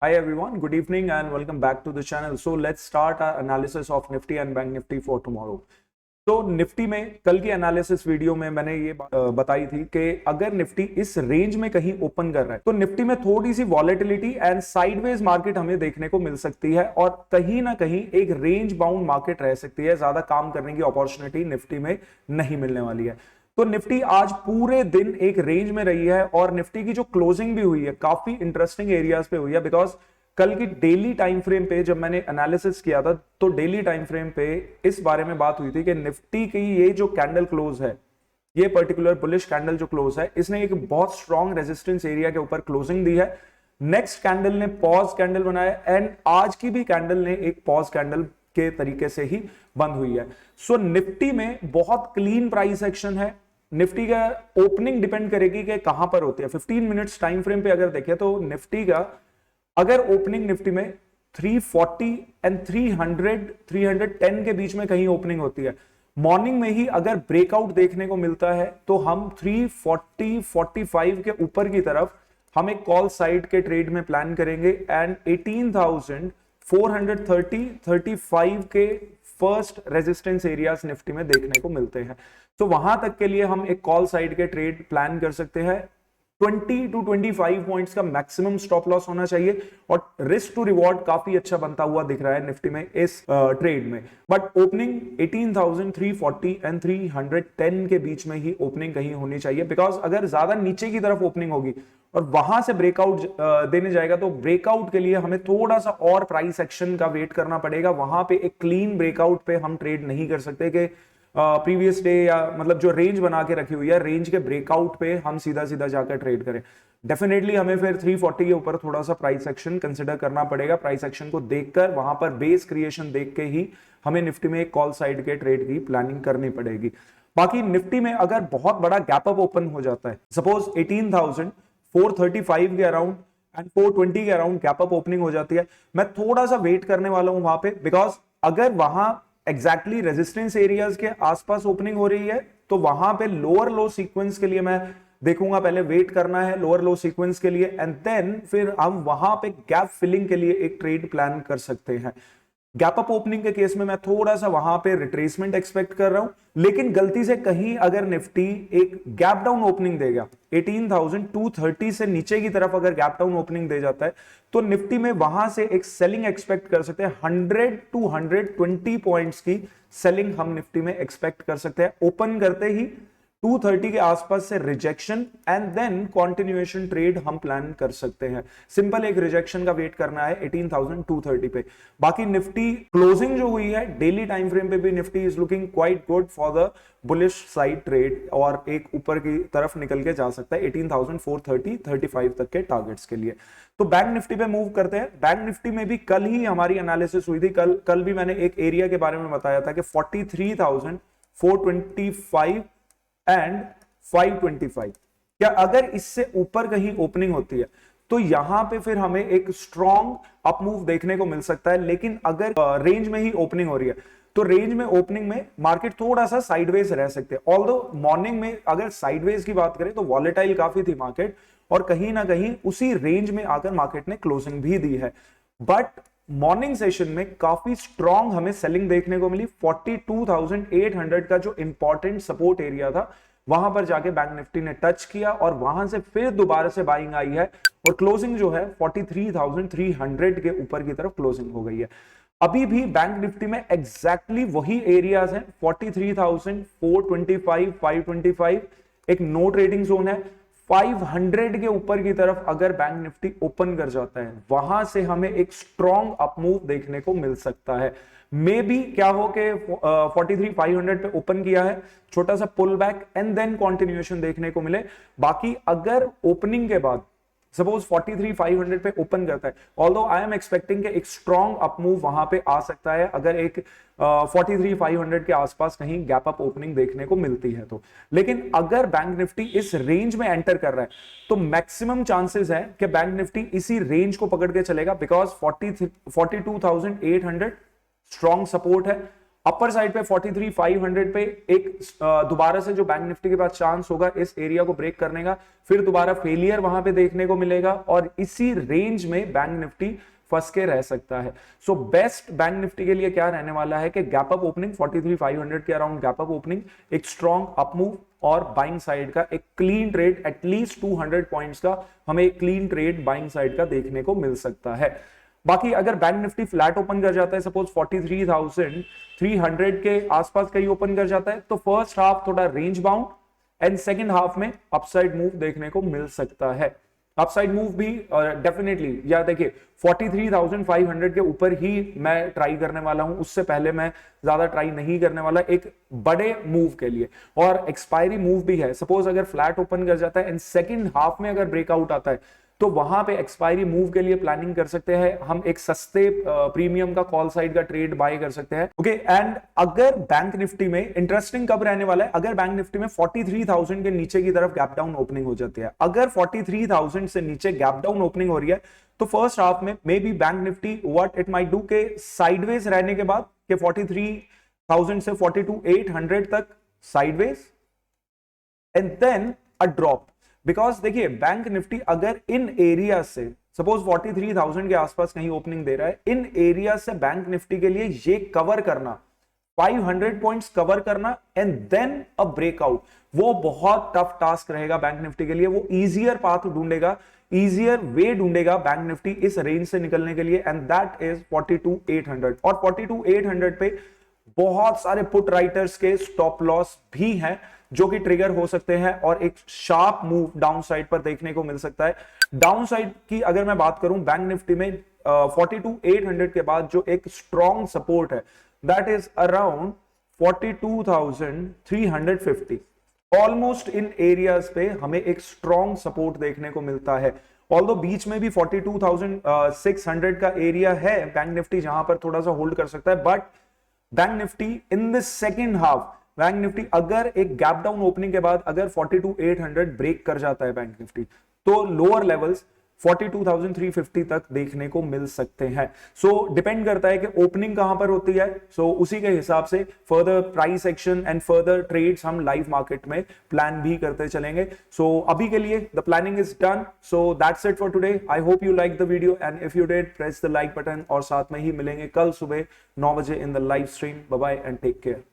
Hi everyone, good evening and welcome back to the channel. So let's start our analysis of Nifty and Bank Nifty for tomorrow. तो Nifty में कल की analysis video में मैंने ये बताई थी कि अगर निफ्टी इस रेंज में कहीं ओपन कर रहा है तो निफ्टी में थोड़ी सी वॉलेटिलिटी एंड साइडवेज मार्केट हमें देखने को मिल सकती है और कहीं ना कहीं एक रेंज बाउंड मार्केट रह सकती है। ज्यादा काम करने की अपॉर्चुनिटी निफ्टी में नहीं मिलने वाली है। तो निफ्टी आज पूरे दिन एक रेंज में रही है और निफ्टी की जो क्लोजिंग भी हुई है काफी इंटरेस्टिंग एरियाज पे हुई है। बिकॉज कल की डेली टाइम फ्रेम पे जब मैंने एनालिसिस किया था तो डेली टाइम फ्रेम पे इस बारे में बात हुई थी कि निफ्टी की ये जो कैंडल क्लोज है, ये पर्टिकुलर बुलिश कैंडल जो क्लोज है, इसने एक बहुत स्ट्रॉन्ग रेजिस्टेंस एरिया के ऊपर क्लोजिंग दी है। नेक्स्ट कैंडल ने पॉज कैंडल बनाया एंड आज की भी कैंडल ने एक पॉज कैंडल के तरीके से ही बंद हुई है। सो निफ्टी में बहुत क्लीन प्राइस एक्शन है। निफ्टी का ओपनिंग डिपेंड करेगी कि कहां पर होती है। 15 मिनट्स टाइम फ्रेम पे अगर देखें तो निफ्टी का अगर ओपनिंग निफ्टी में 340 एंड 310 के बीच में कहीं ओपनिंग होती है, मॉर्निंग में ही अगर ब्रेकआउट देखने को मिलता है तो हम 340 45 के ऊपर की तरफ हम एक कॉल साइड के ट्रेड में प्लान करेंगे एंड 18,430 35 के फर्स्ट रेजिस्टेंस एरियाज निफ्टी में देखने को मिलते हैं। तो वहां तक के लिए हम एक कॉल साइड के ट्रेड प्लान कर सकते हैं। 20 to 25 पॉइंट्स का मैक्सिमम स्टॉप लॉस होना चाहिए और रिस्क टू रिवॉर्ड काफी अच्छा बनता हुआ दिख रहा है निफ्टी में इस ट्रेड में। बट ओपनिंग 18,340 एंड 310 के बीच में ही ओपनिंग कहीं होनी चाहिए। बिकॉज अगर ज्यादा नीचे की तरफ ओपनिंग होगी और वहां से ब्रेकआउट देने जाएगा तो ब्रेकआउट के लिए हमें थोड़ा सा और प्राइस एक्शन का वेट करना पड़ेगा। वहां पे एक क्लीन ब्रेकआउट पे हम ट्रेड नहीं कर सकते कि प्रीवियस डे या मतलब जो रेंज बना के रखी हुई है रेंज के ब्रेकआउट पे हम सीधा सीधा जाकर ट्रेड करें। डेफिनेटली हमें फिर 340 के ऊपर थोड़ा सा प्राइस एक्शन कंसिडर करना पड़ेगा। प्राइस एक्शन को देखकर वहां पर बेस क्रिएशन देख के ही हमें निफ्टी में एक कॉल साइड के ट्रेड की प्लानिंग करनी पड़ेगी। बाकी निफ्टी में अगर बहुत बड़ा गैप अप ओपन हो जाता है, सपोज 18,435 के अराउंड एंड 420 के अराउंड गैप अप ओपनिंग हो जाती है, मैं थोड़ा सा वेट करने वाला हूं वहां पे। बिकॉज अगर वहां एग्जैक्टली रेजिस्टेंस एरियाज के आसपास ओपनिंग हो रही है तो वहां पे लोअर लो सीक्वेंस के लिए मैं देखूंगा, पहले वेट करना है लोअर लो सीक्वेंस के लिए एंड देन फिर हम वहां पे गैप फिलिंग के लिए एक ट्रेड प्लान कर सकते हैं। गैप अप ओपनिंग के केस में मैं थोड़ा सा वहां पे रिट्रेसमेंट एक्सपेक्ट कर रहा हूं, लेकिन गलती से कहीं अगर निफ्टी एक गैप डाउन ओपनिंग देगा 18,230 से नीचे की तरफ अगर गैप डाउन ओपनिंग दे जाता है तो निफ्टी में वहां से एक सेलिंग एक्सपेक्ट कर सकते हैं। 100 to 120 पॉइंट्स की सेलिंग हम निफ्टी में एक्सपेक्ट कर सकते हैं। ओपन करते ही 230 के आसपास से rejection and then continuation trade हम प्लान कर सकते हैं। सिंपल एक रिजेक्शन का वेट करना है 18,230 पे। बाकी निफ्टी क्लोजिंग जो हुई है डेली टाइम फ्रेम पे भी Nifty is looking quite good for the bullish side trade और एक ऊपर की तरफ निकल के जा सकता है 18,430 35 तक के टारगेट्स के लिए। तो बैंक निफ्टी पे मूव करते हैं। बैंक निफ्टी में भी कल ही हमारी एनालिसिस हुई थी। कल भी मैंने एक एरिया के बारे में बताया था कि 43,425 एंड 525, क्या अगर इससे ऊपर कहीं ओपनिंग होती है तो यहां पे फिर हमें एक स्ट्रॉन्ग अप मूव देखने को मिल सकता है। लेकिन अगर रेंज में ही ओपनिंग हो रही है तो रेंज में ओपनिंग में मार्केट थोड़ा सा साइडवेज रह सकते हैं। ऑल्दो मॉर्निंग में अगर साइडवेज की बात करें तो वॉलेटाइल काफी थी मार्केट और कहीं ना कहीं उसी रेंज में आकर मार्केट ने क्लोजिंग भी दी है। बट मॉर्निंग सेशन में काफी स्ट्रॉन्ग हमें सेलिंग देखने को मिली। 42,800 का जो इंपॉर्टेंट सपोर्ट एरिया था वहां पर जाके बैंक निफ्टी ने टच किया और वहां से फिर दोबारा से बाइंग आई है और क्लोजिंग जो है 43,300 के ऊपर की तरफ क्लोजिंग हो गई है। अभी भी बैंक निफ्टी में एग्जैक्टली वही एरियाज हैं, 43,425 525 एक नो ट्रेडिंग जोन है। 500 के ऊपर की तरफ अगर बैंक निफ्टी ओपन कर जाता है वहां से हमें एक स्ट्रॉन्ग अप मूव देखने को मिल सकता है। मे बी क्या हो कि 43,500 पे ओपन किया है, छोटा सा pull back and then continuation देखने को मिले। बाकी अगर ओपनिंग के बाद सपोज 43,500 पे ओपन करता है, ऑल्दो आई एम एक्सपेक्टिंग कि एक स्ट्रॉन्ग अप मूव वहां पे आ सकता है अगर एक 43,500 के आसपास कहीं गैप अप ओपनिंग देखने को मिलती है तो। लेकिन अगर बैंक निफ्टी इस रेंज में एंटर कर रहा है तो मैक्सिमम चांसेस है कि बैंक निफ्टी इसी रेंज को पकड़ के चलेगा। बिकॉज 42,800 स्ट्रॉन्ग सपोर्ट है। अपर साइड पे 43,500 पे एक दोबारा से जो बैंक निफ्टी के पास चांस होगा इस एरिया को ब्रेक करने का, फिर दोबारा फेलियर वहां पे देखने को मिलेगा और इसी रेंज में बैंक निफ्टी फंस के रह सकता है। सो बेस्ट बैंक निफ्टी के लिए क्या रहने वाला है कि गैप अप ओपनिंग 43,500 के अराउंड गैप अप ओपनिंग, एक स्ट्रॉन्ग अप मूव और बाइंग साइड का एक क्लीन ट्रेड एटलीस्ट 200 पॉइंट्स का हमें एक क्लीन ट्रेड बाइंग साइड का देखने को मिल सकता है। बाकी अगर बैंक निफ्टी फ्लैट ओपन कर जाता है, सपोज 43,300 के आसपास कहीं ओपन कर जाता है, तो फर्स्ट हाफ थोड़ा range bound and second half में अपसाइड मूव देखने को मिल सकता है। अपसाइड मूव भी डेफिनेटली, या देखिए 43,500 के ऊपर ही मैं ट्राई करने वाला हूं, उससे पहले मैं ज्यादा ट्राई नहीं करने वाला एक बड़े मूव के लिए। और एक्सपायरी मूव भी है, सपोज अगर फ्लैट ओपन कर जाता है एंड सेकंड हाफ में अगर ब्रेकआउट आता है तो वहां पे एक्सपायरी मूव के लिए प्लानिंग कर सकते हैं हम, एक सस्ते प्रीमियम का कॉल साइड का ट्रेड बाय कर सकते हैं। ओके, एंड अगर बैंक निफ्टी में इंटरेस्टिंग कब रहने वाला है, अगर बैंक निफ्टी में 43,000 के नीचे की तरफ गैप डाउन ओपनिंग हो जाती है, अगर 43,000 से नीचे गैप डाउन ओपनिंग हो रही है तो फर्स्ट हाफ में maybe bank Nifty what it might do के साइडवेज रहने के बाद के 43,000 से 42,800 तक sideways and then a drop. Because देखिए बैंक निफ्टी अगर इन एरिया से सपोज 43,000 के आसपास कहीं ओपनिंग दे रहा है, इन एरिया से बैंक निफ्टी के लिए ये कवर करना 500 पॉइंट्स कवर करना एंड देन अ ब्रेकआउट, वो बहुत टफ टास्क रहेगा बैंक निफ्टी के लिए। वो इजियर पाथ ढूंढेगा, इजियर वे ढूंढेगा बैंक निफ्टी इस रेंज से निकलने के लिए, एंड दैट इज 42,800। और 42,800 पे बहुत सारे पुट राइटर्स के स्टॉप लॉस भी हैं जो कि ट्रिगर हो सकते हैं और एक शार्प मूव डाउन साइड पर देखने को मिल सकता है। डाउन साइड की अगर मैं बात करूं बैंक निफ्टी में 42,800 के बाद जो एक स्ट्रॉन्ग सपोर्ट है that is around 42,350। Almost in areas पे हमें एक स्ट्रॉन्ग सपोर्ट देखने को मिलता है। ऑल्दो बीच में भी 42,600 का एरिया है बैंक निफ्टी जहां पर थोड़ा सा होल्ड कर सकता है, but bank Nifty in the second half, bank Nifty अगर एक गैप डाउन ओपनिंग के बाद अगर 42,800 ब्रेक कर जाता है बैंक निफ्टी, तो लोअर लेवल्स 42,350 तक देखने को मिल सकते हैं। सो डिपेंड करता है कि ओपनिंग कहां पर होती है, सो उसी के हिसाब से further price action and further trades हम लाइव मार्केट में प्लान भी करते चलेंगे। सो अभी के लिए the planning is done, so that's it for today. I hope you like the video and if you did press the like button, और साथ में ही मिलेंगे कल सुबह 9 बजे in the live stream. Bye bye and take care.